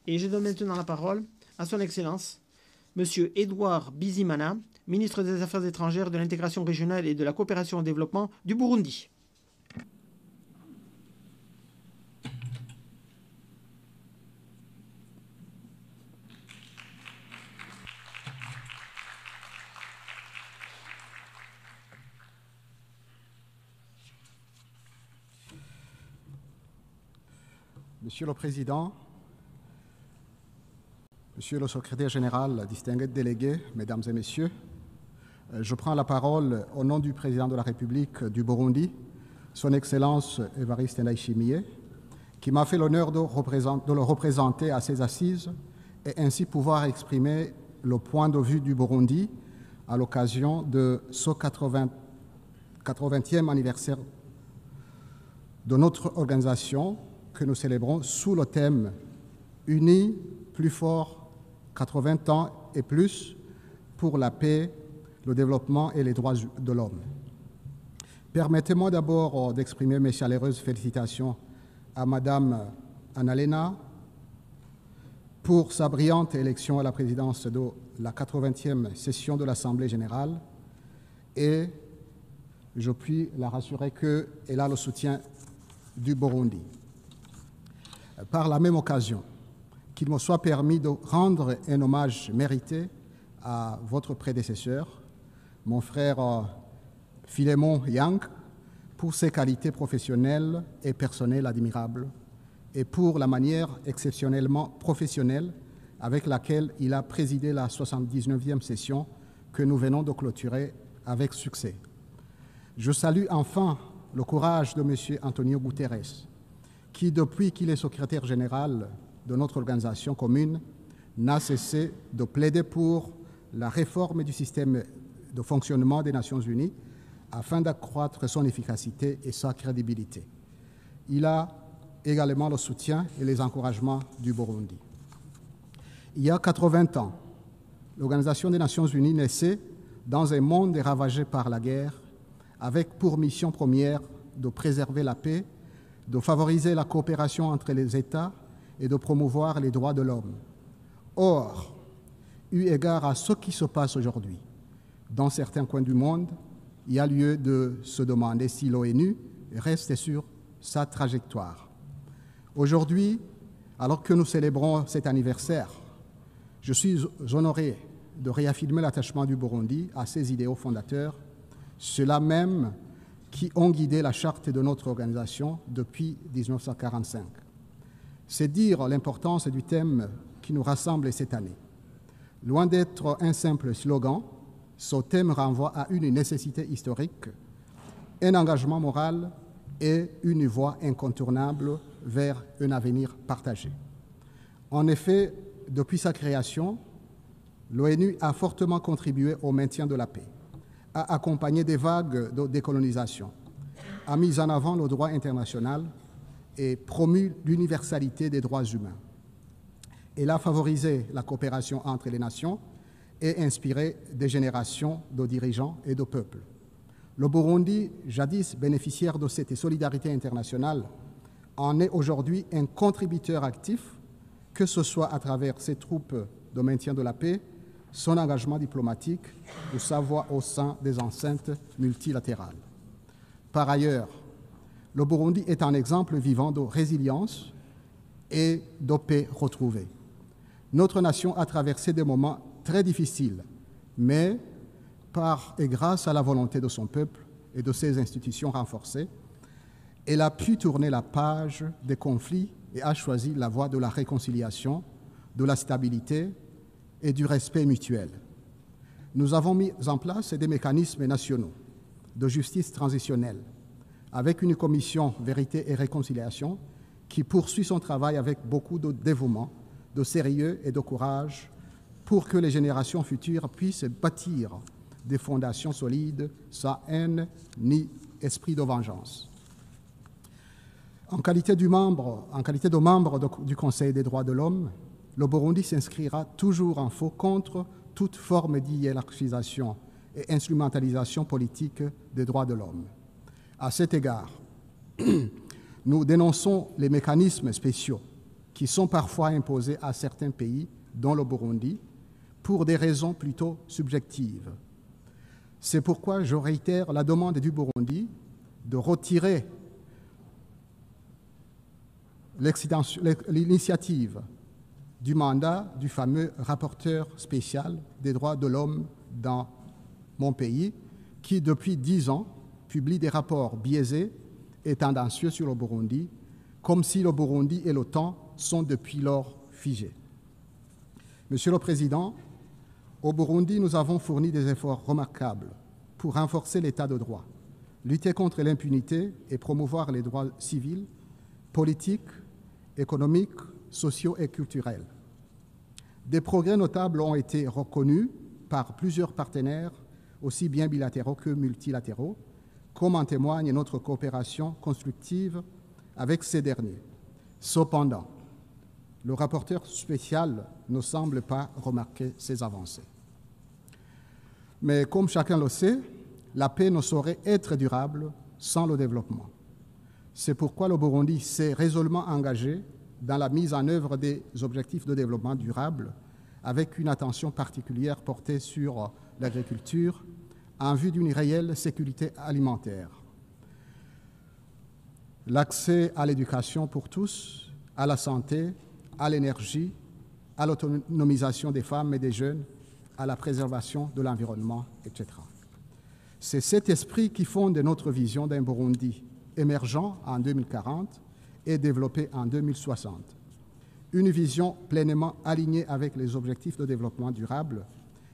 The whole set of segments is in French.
Et je donne maintenant la parole à son Excellence, Monsieur Edouard Bizimana, ministre des Affaires étrangères, de l'intégration régionale et de la coopération au développement du Burundi. Monsieur le Président, Monsieur le Secrétaire général, distingués délégués, Mesdames et Messieurs, je prends la parole au nom du Président de la République du Burundi, Son Excellence Évariste Ndayishimiye, qui m'a fait l'honneur de le représenter à ses assises et ainsi pouvoir exprimer le point de vue du Burundi à l'occasion de ce 80e anniversaire de notre organisation que nous célébrons sous le thème « Unis, plus fort, 80 ans et plus pour la paix, le développement et les droits de l'homme ». Permettez-moi d'abord d'exprimer mes chaleureuses félicitations à Madame Annalena pour sa brillante élection à la présidence de la 80e session de l'Assemblée générale et je puis la rassurer qu'elle a le soutien du Burundi. Par la même occasion, qu'il me soit permis de rendre un hommage mérité à votre prédécesseur, mon frère Philémon Yang, pour ses qualités professionnelles et personnelles admirables et pour la manière exceptionnellement professionnelle avec laquelle il a présidé la 79e session que nous venons de clôturer avec succès. Je salue enfin le courage de M. Antonio Guterres, qui, depuis qu'il est secrétaire général de notre organisation commune, n'a cessé de plaider pour la réforme du système de fonctionnement des Nations Unies afin d'accroître son efficacité et sa crédibilité. Il a également le soutien et les encouragements du Burundi. Il y a 80 ans, l'Organisation des Nations Unies naissait dans un monde ravagé par la guerre, avec pour mission première de préserver la paix, de favoriser la coopération entre les États et de promouvoir les droits de l'homme. Or, eu égard à ce qui se passe aujourd'hui, dans certains coins du monde, il y a lieu de se demander si l'ONU reste sur sa trajectoire. Aujourd'hui, alors que nous célébrons cet anniversaire, je suis honoré de réaffirmer l'attachement du Burundi à ses idéaux fondateurs, ceux-là même qui ont guidé la charte de notre organisation depuis 1945. C'est dire l'importance du thème qui nous rassemble cette année. Loin d'être un simple slogan, ce thème renvoie à une nécessité historique, un engagement moral et une voie incontournable vers un avenir partagé. En effet, depuis sa création, l'ONU a fortement contribué au maintien de la paix, a accompagné des vagues de décolonisation, a mis en avant le droit international et promu l'universalité des droits humains. Elle a favorisé la coopération entre les nations et inspiré des générations de dirigeants et de peuples. Le Burundi, jadis bénéficiaire de cette solidarité internationale, en est aujourd'hui un contributeur actif, que ce soit à travers ses troupes de maintien de la paix, son engagement diplomatique ou sa voix au sein des enceintes multilatérales. Par ailleurs, le Burundi est un exemple vivant de résilience et de paix retrouvée. Notre nation a traversé des moments très difficiles, mais par et grâce à la volonté de son peuple et de ses institutions renforcées, elle a pu tourner la page des conflits et a choisi la voie de la réconciliation, de la stabilité et du respect mutuel. Nous avons mis en place des mécanismes nationaux de justice transitionnelle avec une commission vérité et réconciliation qui poursuit son travail avec beaucoup de dévouement, de sérieux et de courage pour que les générations futures puissent bâtir des fondations solides sans haine ni esprit de vengeance. En qualité de membre du Conseil des droits de l'homme, le Burundi s'inscrira toujours en faux contre toute forme d'hiérarchisation et instrumentalisation politique des droits de l'homme. À cet égard, nous dénonçons les mécanismes spéciaux qui sont parfois imposées à certains pays, dont le Burundi, pour des raisons plutôt subjectives. C'est pourquoi je réitère la demande du Burundi de retirer l'initiative du mandat du fameux rapporteur spécial des droits de l'homme dans mon pays, qui depuis 10 ans publie des rapports biaisés et tendancieux sur le Burundi, comme si le Burundi et l'OTAN sont depuis lors figés. Monsieur le Président, au Burundi, nous avons fourni des efforts remarquables pour renforcer l'état de droit, lutter contre l'impunité et promouvoir les droits civils, politiques, économiques, sociaux et culturels. Des progrès notables ont été reconnus par plusieurs partenaires, aussi bien bilatéraux que multilatéraux, comme en témoigne notre coopération constructive avec ces derniers. Cependant, le rapporteur spécial ne semble pas remarquer ces avancées. Mais comme chacun le sait, la paix ne saurait être durable sans le développement. C'est pourquoi le Burundi s'est résolument engagé dans la mise en œuvre des objectifs de développement durable, avec une attention particulière portée sur l'agriculture en vue d'une réelle sécurité alimentaire. L'accès à l'éducation pour tous, à la santé, à l'énergie, à l'autonomisation des femmes et des jeunes, à la préservation de l'environnement, etc. C'est cet esprit qui fonde notre vision d'un Burundi émergent en 2040 et développé en 2060. Une vision pleinement alignée avec les objectifs de développement durable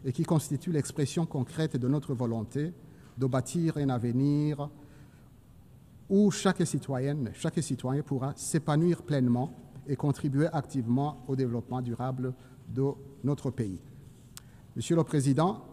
et qui constitue l'expression concrète de notre volonté de bâtir un avenir où chaque citoyenne, chaque citoyen pourra s'épanouir pleinement et contribuer activement au développement durable de notre pays. Monsieur le Président,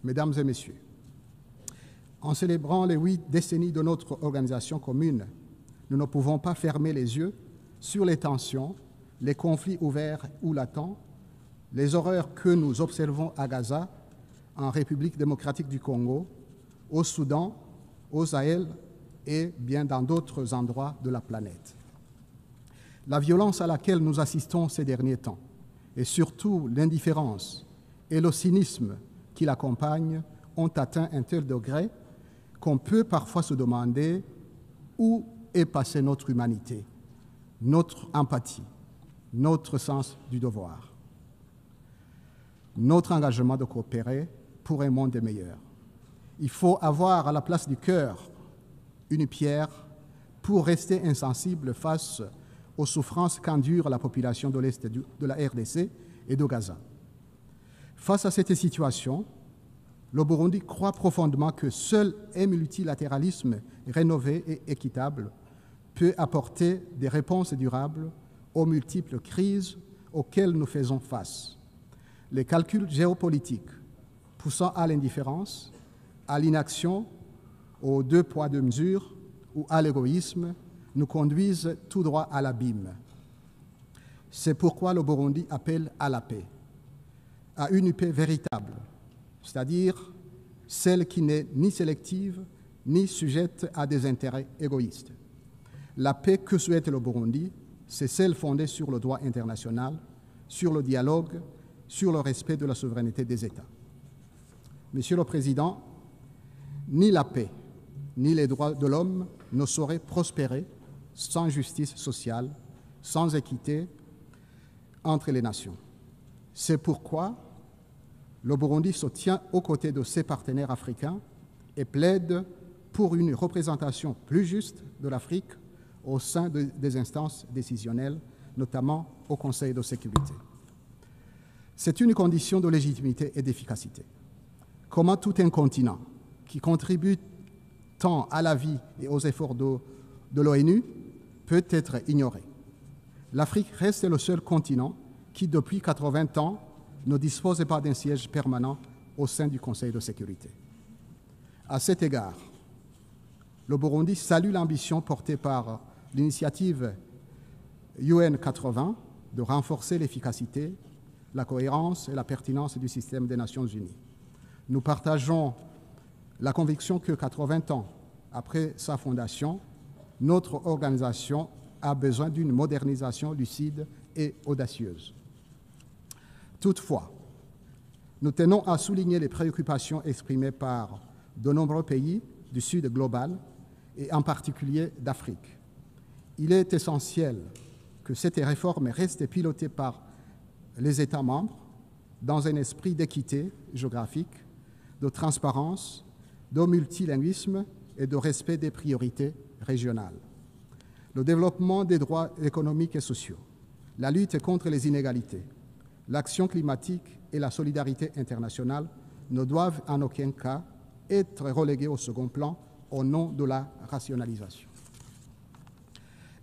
Mesdames et Messieurs, en célébrant les 8 décennies de notre organisation commune, nous ne pouvons pas fermer les yeux sur les tensions, les conflits ouverts ou latents, les horreurs que nous observons à Gaza, en République démocratique du Congo, au Soudan, au Sahel et bien dans d'autres endroits de la planète. La violence à laquelle nous assistons ces derniers temps, et surtout l'indifférence et le cynisme qui l'accompagnent, ont atteint un tel degré qu'on peut parfois se demander où est passée notre humanité, notre empathie, notre sens du devoir, notre engagement de coopérer pour un monde meilleur. Il faut avoir à la place du cœur une pierre pour rester insensible face aux souffrances qu'endure la population de l'Est de la RDC et de Gaza. Face à cette situation, le Burundi croit profondément que seul un multilatéralisme rénové et équitable peut apporter des réponses durables aux multiples crises auxquelles nous faisons face. Les calculs géopolitiques poussant à l'indifférence, à l'inaction, aux 2 poids 2 mesures ou à l'égoïsme nous conduisent tout droit à l'abîme. C'est pourquoi le Burundi appelle à la paix, à une paix véritable, c'est-à-dire celle qui n'est ni sélective ni sujette à des intérêts égoïstes. La paix que souhaite le Burundi, c'est celle fondée sur le droit international, sur le dialogue, sur le respect de la souveraineté des États. Monsieur le Président, ni la paix, ni les droits de l'homme ne sauraient prospérer sans justice sociale, sans équité entre les nations. C'est pourquoi le Burundi se tient aux côtés de ses partenaires africains et plaide pour une représentation plus juste de l'Afrique au sein des instances décisionnelles, notamment au Conseil de sécurité. C'est une condition de légitimité et d'efficacité. Comment tout un continent qui contribue tant à la vie et aux efforts de l'ONU peut être ignoré. L'Afrique reste le seul continent qui, depuis 80 ans, ne dispose pas d'un siège permanent au sein du Conseil de sécurité. À cet égard, le Burundi salue l'ambition portée par l'initiative UN 80 de renforcer l'efficacité, la cohérence et la pertinence du système des Nations Unies. Nous partageons la conviction que 80 ans après sa fondation, notre organisation a besoin d'une modernisation lucide et audacieuse. Toutefois, nous tenons à souligner les préoccupations exprimées par de nombreux pays du Sud global et en particulier d'Afrique. Il est essentiel que cette réforme reste pilotée par les États membres dans un esprit d'équité géographique, de transparence, de multilinguisme et de respect des priorités régionales. Le développement des droits économiques et sociaux, la lutte contre les inégalités, l'action climatique et la solidarité internationale ne doivent en aucun cas être relégués au second plan au nom de la rationalisation.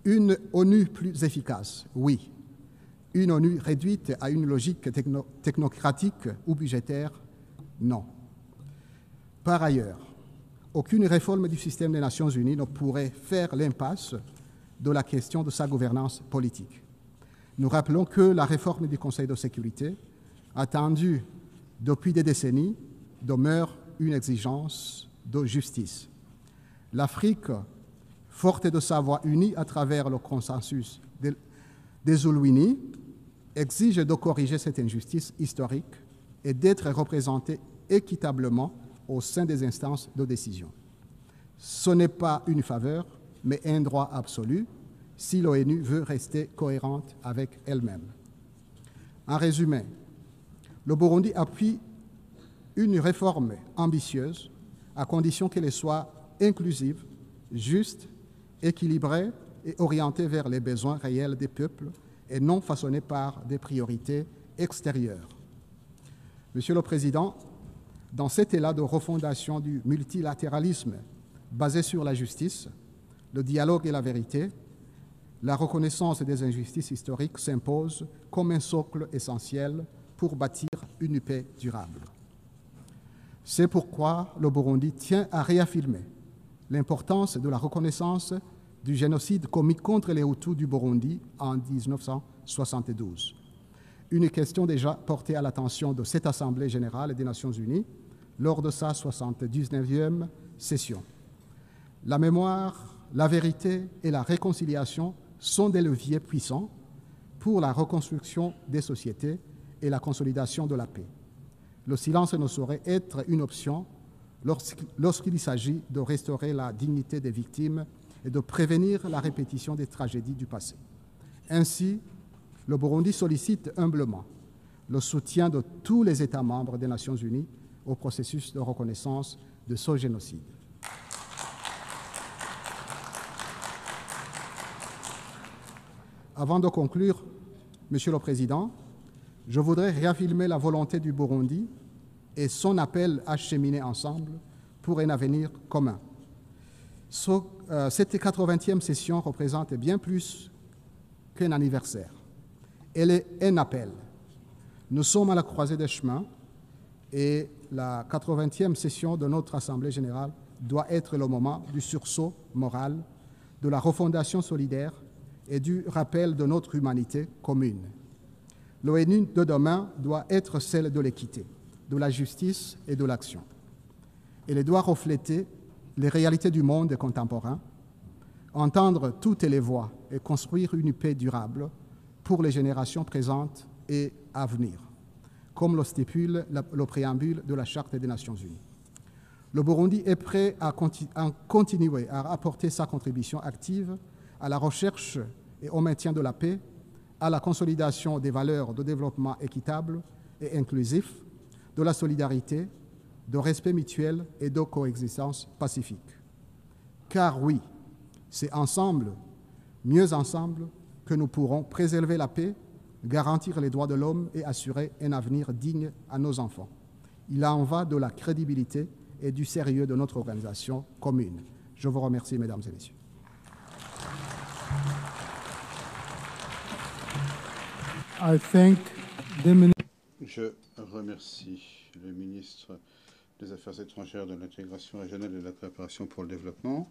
Une ONU plus efficace, oui. Une ONU réduite à une logique technocratique ou budgétaire, non. Par ailleurs, aucune réforme du système des Nations Unies ne pourrait faire l'impasse de la question de sa gouvernance politique. Nous rappelons que la réforme du Conseil de sécurité, attendue depuis des décennies, demeure une exigence de justice. L'Afrique, forte de sa voix unie à travers le consensus des Uluwini, exige de corriger cette injustice historique et d'être représentée équitablement au sein des instances de décision. Ce n'est pas une faveur, mais un droit absolu si l'ONU veut rester cohérente avec elle-même. En résumé, le Burundi appuie une réforme ambitieuse à condition qu'elle soit inclusive, juste, équilibrée et orientée vers les besoins réels des peuples et non façonnée par des priorités extérieures. Monsieur le Président, dans cet élan de refondation du multilatéralisme basé sur la justice, le dialogue et la vérité, la reconnaissance des injustices historiques s'impose comme un socle essentiel pour bâtir une paix durable. C'est pourquoi le Burundi tient à réaffirmer l'importance de la reconnaissance du génocide commis contre les Hutus du Burundi en 1972. Une question déjà portée à l'attention de cette Assemblée générale des Nations unies lors de sa 79e session. La mémoire, la vérité et la réconciliation sont des leviers puissants pour la reconstruction des sociétés et la consolidation de la paix. Le silence ne saurait être une option lorsqu'il s'agit de restaurer la dignité des victimes et de prévenir la répétition des tragédies du passé. Ainsi, le Burundi sollicite humblement le soutien de tous les États membres des Nations unies au processus de reconnaissance de ce génocide. Avant de conclure, Monsieur le Président, je voudrais réaffirmer la volonté du Burundi et son appel à cheminer ensemble pour un avenir commun. Cette 80e session représente bien plus qu'un anniversaire. Elle est un appel. Nous sommes à la croisée des chemins et la 80e session de notre Assemblée générale doit être le moment du sursaut moral, de la refondation solidaire et du rappel de notre humanité commune. L'ONU de demain doit être celle de l'équité, de la justice et de l'action. Elle doit refléter les réalités du monde contemporain, entendre toutes les voix et construire une paix durable pour les générations présentes et à venir, comme le stipule le préambule de la Charte des Nations unies. Le Burundi est prêt à continuer à apporter sa contribution active à la recherche et au maintien de la paix, à la consolidation des valeurs de développement équitable et inclusif, de la solidarité, de respect mutuel et de coexistence pacifique. Car oui, c'est ensemble, mieux ensemble, que nous pourrons préserver la paix, garantir les droits de l'homme et assurer un avenir digne à nos enfants. Il en va de la crédibilité et du sérieux de notre organisation commune. Je vous remercie, mesdames et messieurs. Je remercie le ministre des Affaires étrangères, de l'intégration régionale et de la coopération pour le développement.